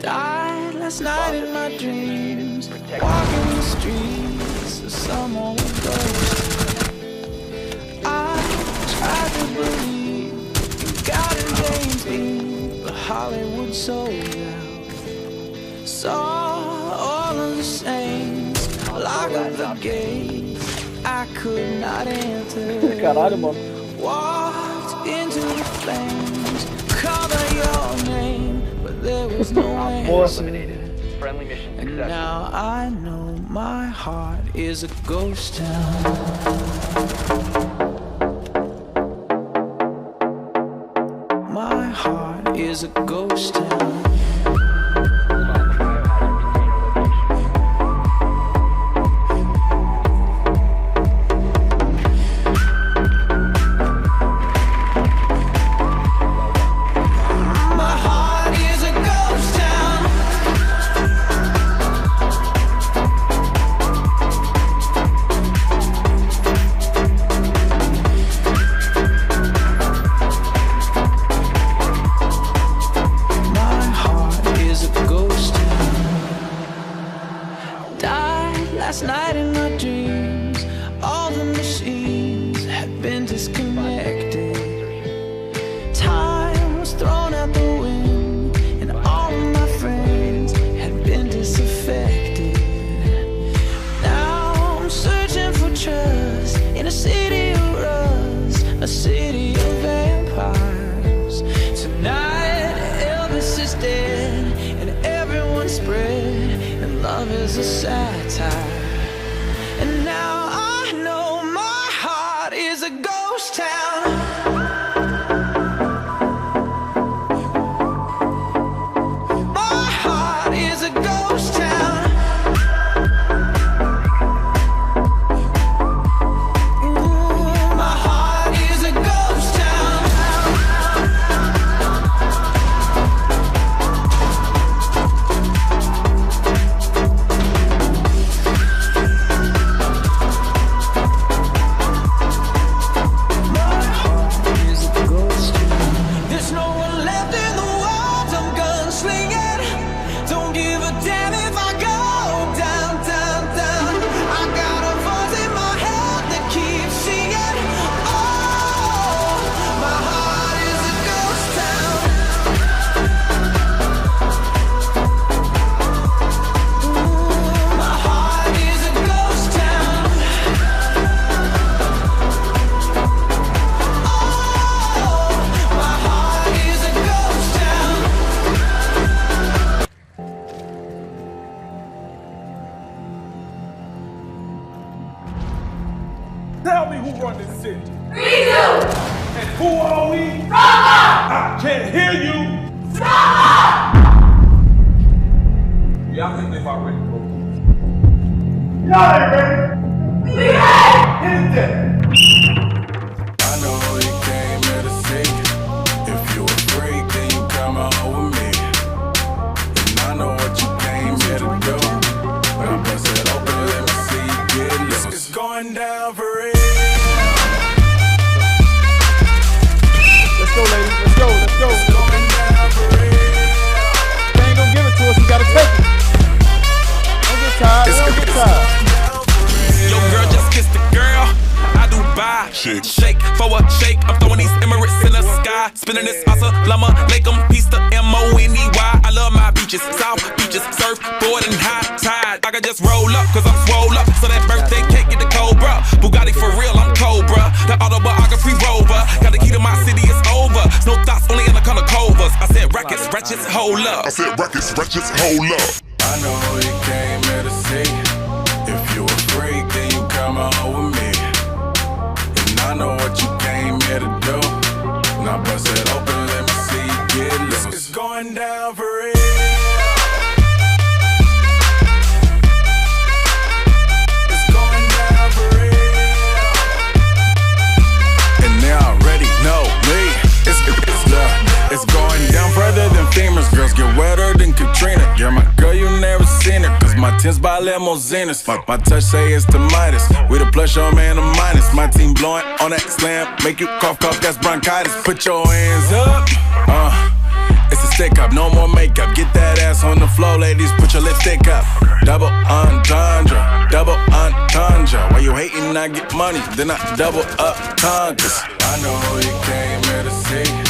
Died last night in my dreams, walking the streets of some old ghost. I tried to believe in God and James Dean, but Hollywood sold out. Saw all of the saints lock up the gates I could not enter. Caralho, mano. Walked into the flames, called out your name, but there was no answer. Friendly mission And successful. now I know my heart is a ghost town. My heart is a ghost town. Last night in my dreams, all the machines had been disconnected. Time was thrown out the wind, and all of my friends had been disaffected. Now I'm searching for trust in a city of rust, a city of vampires. Tonight Elvis is dead, and everyone's spread, and love is a satire. And now I know my heart is a ghost town. My heart is a ghost town. My heart is a ghost town. There's no one left in the world, I'm gunslinging. Don't give a damn if I go down, down, down. I got a voice in my head that keeps singing. Oh, my heart is a ghost town. My heart is a ghost town. My heart is a ghost town. Tell me who run this city. We do! And who are we? Rama! I can't hear you. Rama! Y'all think if I ready, bro? Y'all ain't ready. We ready! Hit that. I know you came here to see. If you a freak, then you come on with me. And I know what you came here to do. Now bust it open, let me see you get loose. It's going down for real. Let's go, ladies. Let's go. Let's go. It's going down for real. They ain't gonna give it to us. We gotta take it. Don't get tired. Don't get tired. Yo, girl, just kiss the girl. I do buy. Shake for a shake. I'm throwing these Emirates in the sky. Spinning this asa, llama, lake 'em, piece the M-O-N-E-Y. I love my beaches, south beaches, surfboard and high tide. I can just roll up, cause I'm swole up. So that birthday cake get the Cobra. Bugatti for real, I'm Cobra. The autobiography rover. Got the key to my city, it's over. No thoughts, only in the color covers. I said rackets, wretches, hold up. I said records, wretches, hold up. I know you came here to see. If you a freak, then you come on with me. And I know what you came here to do. Now bust it open, let me see you get loose. It's going down for real. It's going down for real. And they already know me. It's going down further than femurs. Girls get wetter than Katrina. You're my girl, you never seen her. Cause my tins by limousines. My touch say it's the Midas. We the plus, your man the minus. My team blowing on that slam. Make you cough, that's bronchitis. Put your hands up. It's a stick up, no more makeup. Get that ass ass on the floor, ladies, put your lipstick up. Double entendre, double entendre. Why you hating, I get money, then I double up conquers. I know who you came here to see.